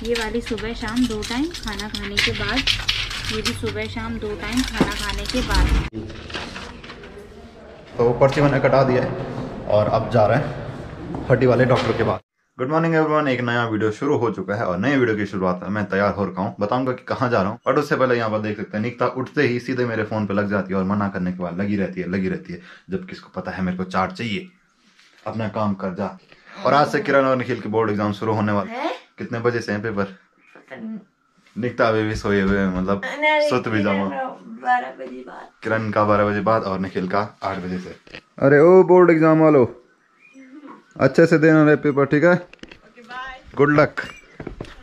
ये वाली सुबह शाम 2 टाइम खाना खाने के बाद, ये भी सुबह शाम 2 टाइम खाना खाने के बाद। तो पर्ची मैंने कटा दिया है और अब जा रहे हैं हड्डी वाले डॉक्टर के पास। गुड मॉर्निंग एवरीवन, एक नया वीडियो शुरू हो चुका है और नए वीडियो की शुरुआत में मैं तैयार हो रखा हूँ। बताऊंगा कि कहाँ जा रहा हूँ, बट उससे पहले यहाँ पर देख सकते हैं निकिता उठते ही सीधे मेरे फोन पे लग जाती है और मना करने के बाद लगी रहती है, जब किसको पता है मेरे को चार्ज चाहिए। अपना काम कर जा। और आज से किरण और निखिल के बोर्ड एग्जाम शुरू होने वाले हैं। कितने बजे से हैं पेपर? निकिता अभी भी सोए हुए, मतलब सुत भी जाऊँ। 12 बजे बाद, किरण का 12 बजे बाद और निखिल का 8 बजे से। अरे ओ बोर्ड एग्जाम वालों, अच्छे से देना रहे पेपर, ठीक है? Good luck.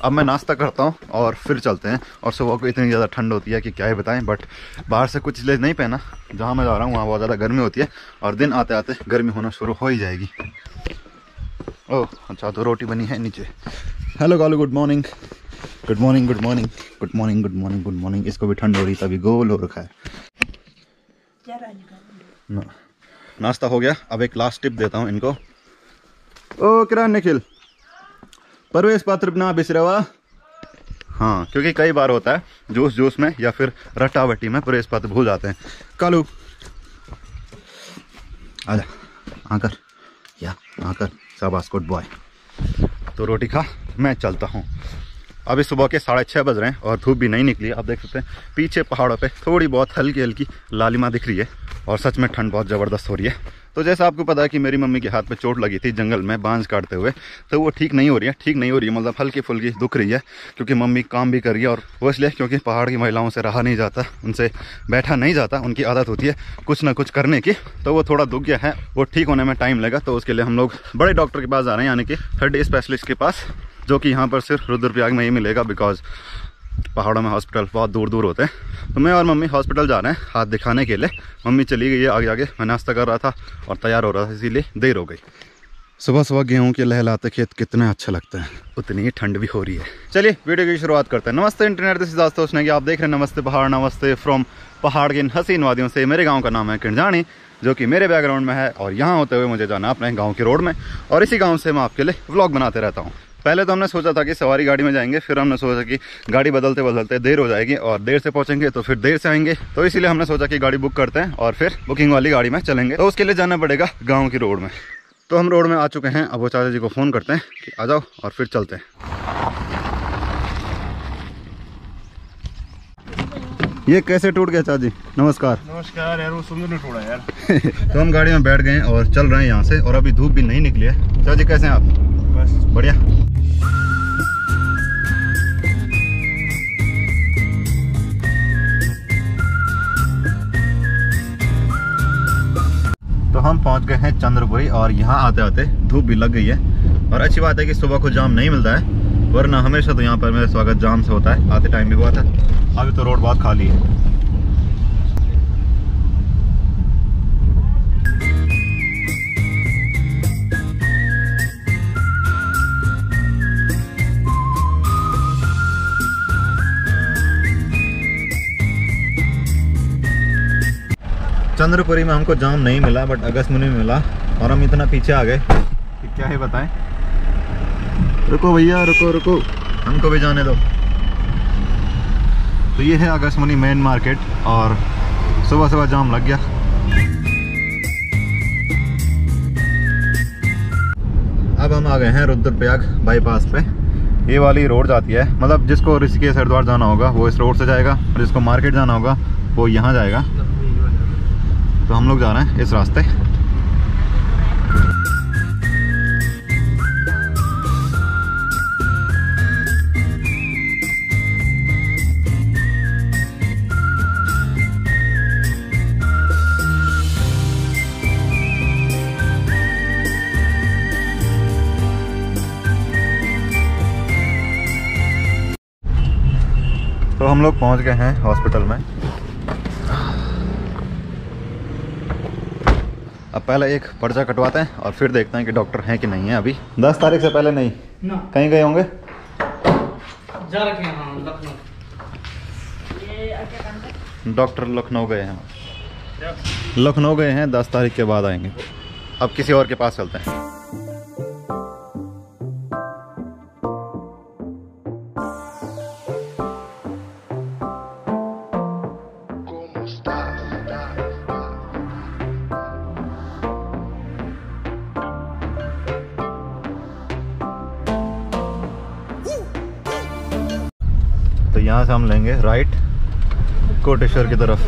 अब मैं नाश्ता करता हूँ और फिर चलते हैं। और सुबह को इतनी ज़्यादा ठंड होती है कि क्या ही बताएं, बट बाहर से कुछ ले नहीं पहना। जहाँ मैं जा रहा हूँ वहाँ बहुत ज़्यादा गर्मी होती है और दिन आते आते गर्मी होना शुरू हो ही जाएगी। ओह अच्छा, तो रोटी बनी है नीचे। Hello Galu, good morning. Good morning good morning good morning good morning good morning. इसको भी ठंड हो रही, तभी गोल हो रखा है। नाश्ता हो गया, अब एक लास्ट टिप देता हूँ इनको। ओ किरण निखिल, प्रवेश पत्र ना बिसरवा। हाँ, क्योंकि कई बार होता है जूस में या फिर रट्टावट्टी में प्रवेश पत्र भूल जाते हैं। कालू आजा, आकर या आकर, शाबाश, गुड बॉय। तो रोटी खा, मैं चलता हूँ। अभी सुबह के 6:30 बज रहे हैं और धूप भी नहीं निकली। आप देख सकते हैं पीछे पहाड़ों पे थोड़ी बहुत हल्की हल्की लालिमा दिख रही है और सच में ठंड बहुत ज़बरदस्त हो रही है। तो जैसा आपको पता है कि मेरी मम्मी के हाथ पे चोट लगी थी जंगल में बांझ काटते हुए, तो वो ठीक नहीं हो रही है, मतलब हल्की फुल्की दुख रही है। क्योंकि मम्मी काम भी कर रही है और वो इसलिए क्योंकि पहाड़ की महिलाओं से रहा नहीं जाता, उनसे बैठा नहीं जाता, उनकी आदत होती है कुछ ना कुछ करने की। तो वो थोड़ा दुख गया है, वो ठीक होने में टाइम लगा। तो उसके लिए हम लोग बड़े डॉक्टर के पास जा रहे हैं, यानी कि हड्डी स्पेशलिस्ट के पास, जो कि यहाँ पर सिर्फ रुद्रप्रयाग में ही मिलेगा, बिकॉज पहाड़ों में हॉस्पिटल बहुत दूर दूर होते हैं। तो मैं और मम्मी हॉस्पिटल जा रहे हैं हाथ दिखाने के लिए। मम्मी चली गई है आगे आगे, मैं नाश्ता कर रहा था और तैयार हो रहा था, इसीलिए देर हो गई। सुबह सुबह गेहूं के लहलाते खेत कितने अच्छे लगते हैं, उतनी ही ठंड भी हो रही है। चलिए वीडियो की शुरुआत करते हैं। नमस्ते internet, this is Ashutosh Negi, आप देख रहे हैं नमस्ते पहाड़। नमस्ते फ्रॉम पहाड़ की इन हसीन वादियों से। मेरे गाँव का नाम है किरजानी, जो कि मेरे बैकग्राउंड में है, और यहाँ होते हुए मुझे जाना अपने गाँव के रोड में, और इसी गाँव से मैं आपके लिए व्लॉग बनाते रहता हूँ। पहले तो हमने सोचा था कि सवारी गाड़ी में जाएंगे, फिर हमने सोचा कि गाड़ी बदलते बदलते देर हो जाएगी और देर से पहुंचेंगे तो फिर देर से आएंगे। तो इसीलिए हमने सोचा कि गाड़ी बुक करते हैं और फिर बुकिंग वाली गाड़ी में चलेंगे। तो उसके लिए जाना पड़ेगा गांव की रोड में। तो हम रोड में आ चुके हैं। अब वो चाचा जी को फ़ोन करते हैं कि आ जाओ और फिर चलते हैं। ये कैसे टूट गया चाचा जी? नमस्कार। नमस्कार यार, वो सुंदर नहीं टूटा यार। तो हम गाड़ी में बैठ गए हैं और चल रहे हैं यहाँ से, और अभी धूप भी नहीं निकली है। चाचा जी कैसे हैं आप? बस बढ़िया। तो हम पहुंच गए हैं चंद्रपुरी, और यहाँ आते आते धूप भी लग गई है। और अच्छी बात है कि सुबह को जाम नहीं मिलता है, वरना हमेशा तो यहाँ पर मेरा स्वागत जाम से होता है। आते टाइम भी हुआ था, अभी तो रोड बहुत खाली है। चंद्रपुरी में हमको जाम नहीं मिला, बट अगस्त्यमुनि में मिला, और हम इतना पीछे आ गए कि क्या ही बताएं। रुको भैया, रुको रुको, हमको भी जाने दो। तो ये है अगस्त्यमुनि मेन मार्केट, और सुबह सुबह जाम लग गया। अब हम आ गए हैं रुद्रप्रयाग बाईपास पे। ये वाली रोड जाती है, मतलब जिसको ऋषिकेश हरिद्वार जाना होगा वो इस रोड से जाएगा, और जिसको मार्केट जाना होगा वो यहाँ जाएगा। तो हम लोग जा रहे हैं इस रास्ते। तो हम लोग पहुंच गए हैं हॉस्पिटल में। अब पहले एक पर्चा कटवाते हैं और फिर देखते हैं कि डॉक्टर हैं कि नहीं है। अभी 10 तारीख से पहले नहीं ना। कहीं गए होंगे? जा रखे हैं लखनऊ। डॉक्टर लखनऊ गए हैं, लखनऊ गए हैं, 10 तारीख के बाद आएंगे। अब किसी और के पास चलते हैं। यहाँ से हम लेंगे राइट कोटेश्वर की तरफ।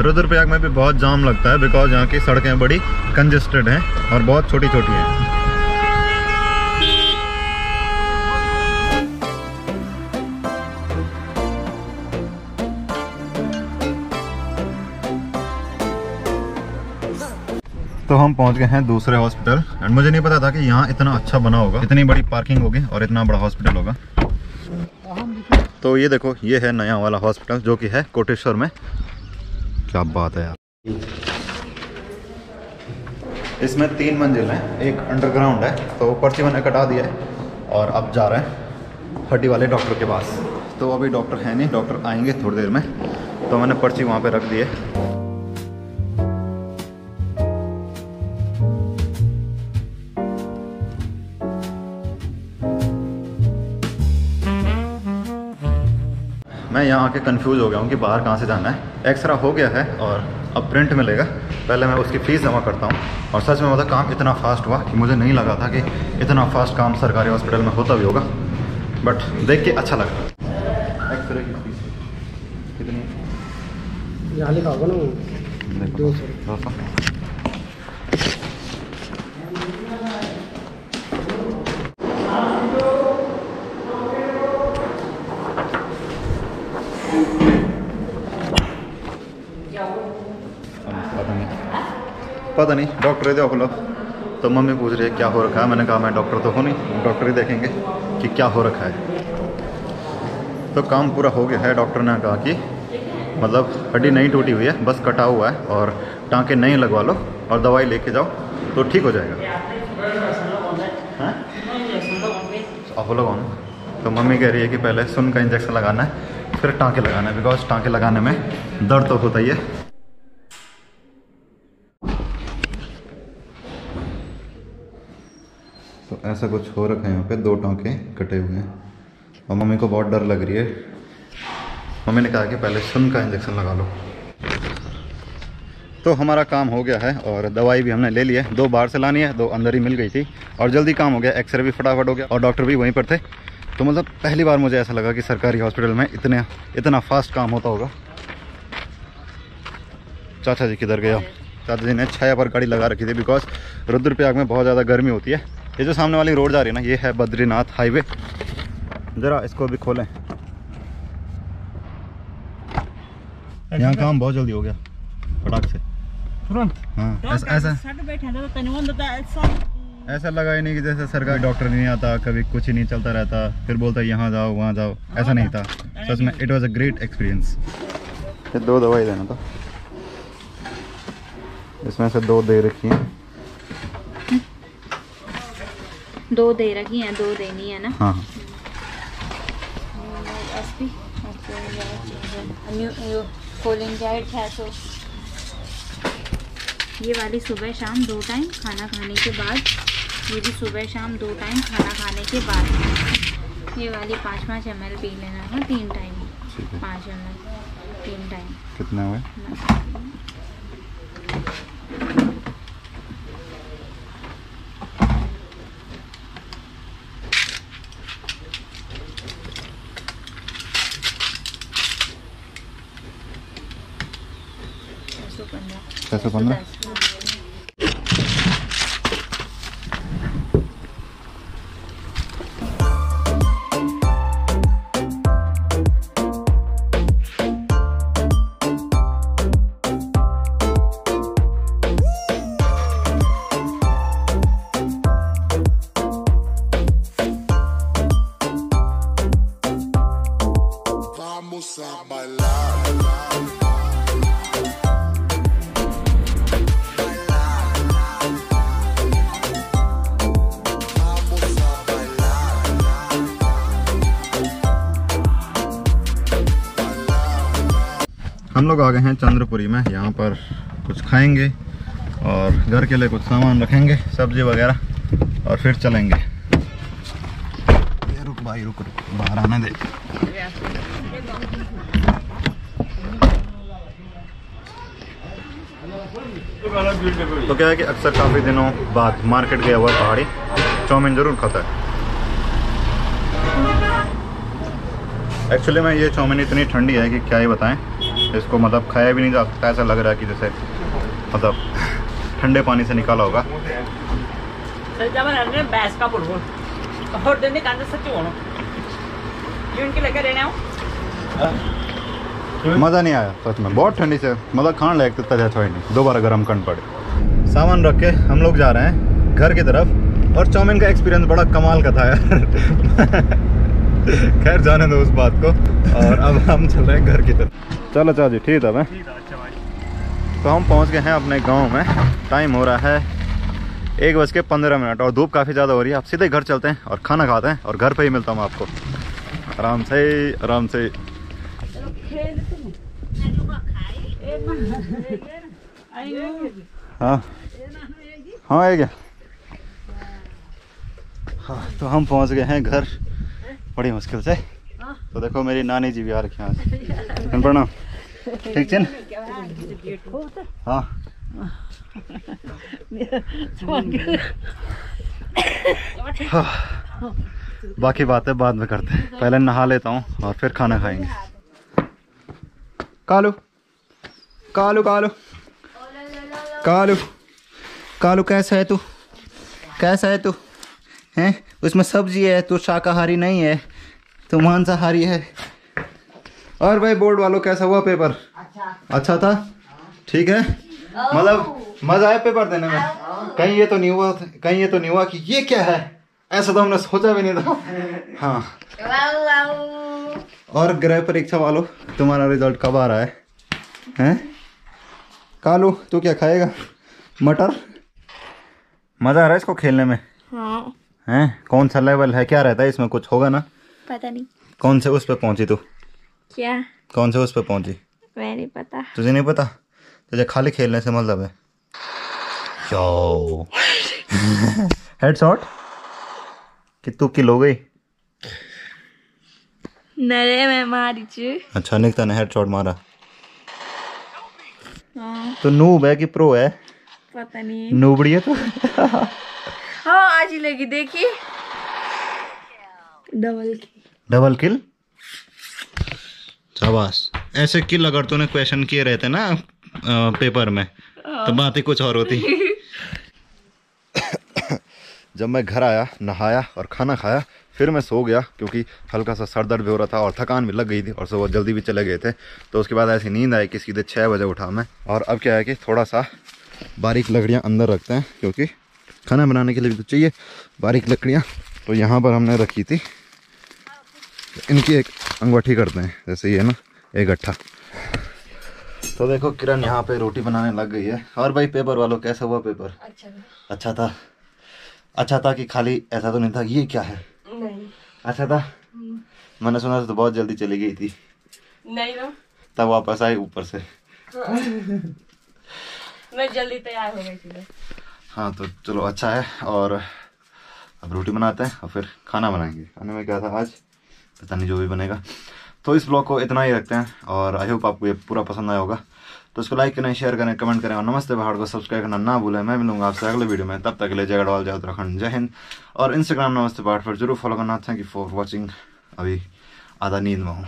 रुद्रप्रयाग में भी बहुत जाम लगता है बिकॉज यहाँ की सड़कें बड़ी कंजेस्टेड हैं और बहुत छोटी छोटी हैं। तो हम पहुंच गए हैं दूसरे हॉस्पिटल एंड मुझे नहीं पता था कि यहाँ इतना अच्छा बना होगा, इतनी बड़ी पार्किंग होगी और इतना बड़ा हॉस्पिटल होगा। तो ये देखो, ये है नया वाला हॉस्पिटल जो कि है कोटेश्वर में। क्या बात है यार। इसमें 3 मंजिल हैं, एक अंडरग्राउंड है। तो पर्ची मैंने कटा दिया है और अब जा रहे हैं हड्डी वाले डॉक्टर के पास। तो अभी डॉक्टर है नहीं, डॉक्टर आएंगे थोड़ी देर में। तो मैंने पर्ची वहाँ पे रख दी है। मैं यहाँ आके कंफ्यूज हो गया हूँ कि बाहर कहाँ से जाना है। एक्सरा हो गया है और अब प्रिंट मिलेगा। पहले मैं उसकी फ़ीस जमा करता हूँ। और सच में मतलब काम इतना फास्ट हुआ कि मुझे नहीं लगा था कि इतना फास्ट काम सरकारी हॉस्पिटल में होता भी होगा, बट देख के अच्छा लगा। एक्सरे की फीस कितनी? यहाँ लिखा होगा ना 200। पता नहीं, डॉक्टर ही देखो लो। तो मम्मी पूछ रही है क्या हो रखा है। मैंने कहा मैं डॉक्टर तो हूँ नहीं, डॉक्टर ही देखेंगे कि क्या हो रखा है। तो काम पूरा हो गया है। डॉक्टर ने कहा कि मतलब हड्डी नहीं टूटी हुई है, बस कटा हुआ है और टाँके नहीं लगवा लो और दवाई लेके जाओ तो ठीक हो जाएगा। आप लोग तो मम्मी कह रही है कि पहले सुन का इंजेक्शन लगाना है फिर टाँके लगाना है, बिकॉज टाँके लगाने में दर्द तो होता ही है। तो ऐसा कुछ हो रखा है यहाँ पे, 2 टाँके कटे हुए हैं और मम्मी को बहुत डर लग रही है। मम्मी ने कहा कि पहले सुन का इंजेक्शन लगा लो। तो हमारा काम हो गया है और दवाई भी हमने ले ली है। 2 बाहर से लानी है, 2 अंदर ही मिल गई थी और जल्दी काम हो गया। एक्सरे भी फटाफट हो गया और डॉक्टर भी वहीं पर थे। तो मतलब पहली बार मुझे ऐसा लगा कि सरकारी हॉस्पिटल में इतना फास्ट काम होता होगा। चाचा जी किधर गया? चाचा जी ने छाया पर गाड़ी लगा रखी थी बिकॉज रुद्रप्रयाग में बहुत ज़्यादा गर्मी होती है। ये जो सामने वाली रोड जा रही है ना, ये है बद्रीनाथ हाईवे। ज़रा इसको भी खोलें। यहाँ काम बहुत जल्दी हो गया फटाक से तुरंत। हाँ ऐसा लगा ही नहीं कि जैसे सरकारी डॉक्टर नहीं आता, कभी कुछ ही नहीं चलता रहता, फिर बोलता है यहाँ जाओ वहाँ जाओ। ऐसा नहीं था सच में। It was a great experience. 2 दवाई देना था, इसमें से 2 दे रखी हैं। 2 दे रखी हैं, 2 देनी है ना। हाँ ये वाली सुबह शाम 2 टाइम खाना खाने के बाद, ये भी सुबह शाम 2 टाइम खाना खाने के बाद। ये वाली 5-5 ml पी लेना है 3 टाइम। 5 ml 3 time. कितना हुआ? $615। हम लोग आ गए हैं चंद्रपुरी में। यहाँ पर कुछ खाएंगे और घर के लिए कुछ सामान रखेंगे, सब्जी वगैरह, और फिर चलेंगे। ये रुक भाई, रुक बाहर आने दे। तो क्या है कि अक्सर काफ़ी दिनों बाद मार्केट गया हुआ पहाड़ी चाउमीन ज़रूर खाता है। एक्चुअली में ये चाउमीन इतनी ठंडी है कि क्या ही बताएं, इसको मतलब खाया भी नहीं जा सकता। ऐसा लग रहा है कि जैसे मतलब ठंडे पानी से निकाला होगा। मज़ा नहीं आया सच में, बहुत ठंडी से मतलब खाने लायक तो अच्छा ही नहीं, दोबारा गर्म करना पड़े। सामान रख के हम लोग जा रहे हैं घर की तरफ, और चाउमीन का एक्सपीरियंस बड़ा कमाल का था यार। खैर जाने दो उस बात को, और अब हम चल रहे हैं घर की तरफ। चलो चाचा जी ठीक है मैं। तो हम पहुंच गए हैं अपने गांव में। टाइम हो रहा है 1:15 और धूप काफ़ी ज़्यादा हो रही है। अब सीधे घर चलते हैं और खाना खाते हैं, और घर पे ही मिलता हूँ आपको आराम से आराम से। हाँ हाँ है क्या? हाँ तो हम पहुंच गए हैं घर बड़ी मुश्किल से। तो देखो मेरी नानी जी भी आ रखी हैं। प्रणाम। ठीक है। हाँ बाकी बातें बाद में करते हैं, पहले नहा लेता हूँ और फिर खाना खाएंगे। कालू कालू कालू कालू कालू कैसा है तू? कैसा है तू? हैं उसमें सब्जी है, तू शाकाहारी नहीं है, तू मांसाहारी है। और भाई बोर्ड वालों कैसा हुआ पेपर? अच्छा था, ठीक है। मतलब मजा आया पेपर देने में? कहीं ये तो नहीं हुआ, कहीं ये तो नहीं हुआ कि ये क्या है, ऐसा तो हमने सोचा भी नहीं था। हाँ और गृह परीक्षा वालों तुम्हारा रिजल्ट कब आ रहा है? हैं कालू तू क्या खाएगा? मटर? मजा आ रहा है इसको खेलने में? हाँ। हैं कौन सा लेवल है, क्या रहता है इसमें? कुछ होगा ना? पता नहीं। कौन से उस पे पहुंची तू? क्या? कौन से उस पे पहुंची? मैं नहीं पता। तुझे नहीं पता? तुझे खाली खेलने से मतलब है? हेडशॉट कि तू किल हो गई? नरे मैं मारी छु। अच्छा निकता ने हेडशॉट मारा। हाँ। तो नूब है कि प्रो है? पता नहीं। नूबड़ी है तो। हाँ आज ही लगी, देखिए डबल किल। शाबाश। ऐसे किल अगर तूने क्वेश्चन किए रहते ना पेपर में तो बात ही कुछ और होती। जब मैं घर आया, नहाया और खाना खाया, फिर मैं सो गया क्योंकि हल्का सा सर दर्द भी हो रहा था और थकान भी लग गई थी, और सुबह जल्दी भी चले गए थे। तो उसके बाद ऐसी नींद आई कि सीधे 6 बजे उठा मैं। और अब क्या है कि थोड़ा सा बारीक लकड़ियाँ अंदर रखते हैं, क्योंकि खाना बनाने के लिए भी तो चाहिए बारीक लकड़ियाँ। तो यहाँ पर हमने रखी थी, इनकी एक अंगूठी करते हैं, जैसे ये ना एक गट्ठा। तो देखो किरण यहाँ पे रोटी बनाने लग गई है। और भाई पेपर वालों कैसा हुआ पेपर? अच्छा था। अच्छा था कि खाली ऐसा तो नहीं था ये क्या है? नहीं अच्छा था। मैंने सुना था तो बहुत जल्दी चली गई थी। नहीं ना, तब वापस आई ऊपर से। मैं जल्दी तैयार हो गई थी। हाँ तो चलो अच्छा है। और अब रोटी बनाते हैं और फिर खाना बनाएंगे। खाने में क्या था आज पता नहीं, जो भी बनेगा। तो इस ब्लॉग को इतना ही रखते हैं, और आई होप आपको ये पूरा पसंद आया होगा। तो इसको लाइक करें, शेयर करें, कमेंट करें, और नमस्ते पहाड़ को सब्सक्राइब करना ना भूलें। मैं मिलूंगा आपसे अगले वीडियो में, तब तक के लिए जय गढ़वाल, जय उत्तराखंड, जय हिंद। और इंस्टाग्राम नमस्ते पहाड़ पर जरूर फॉलो करना। Thank you for watching. अभी आधा नींद में हूँ।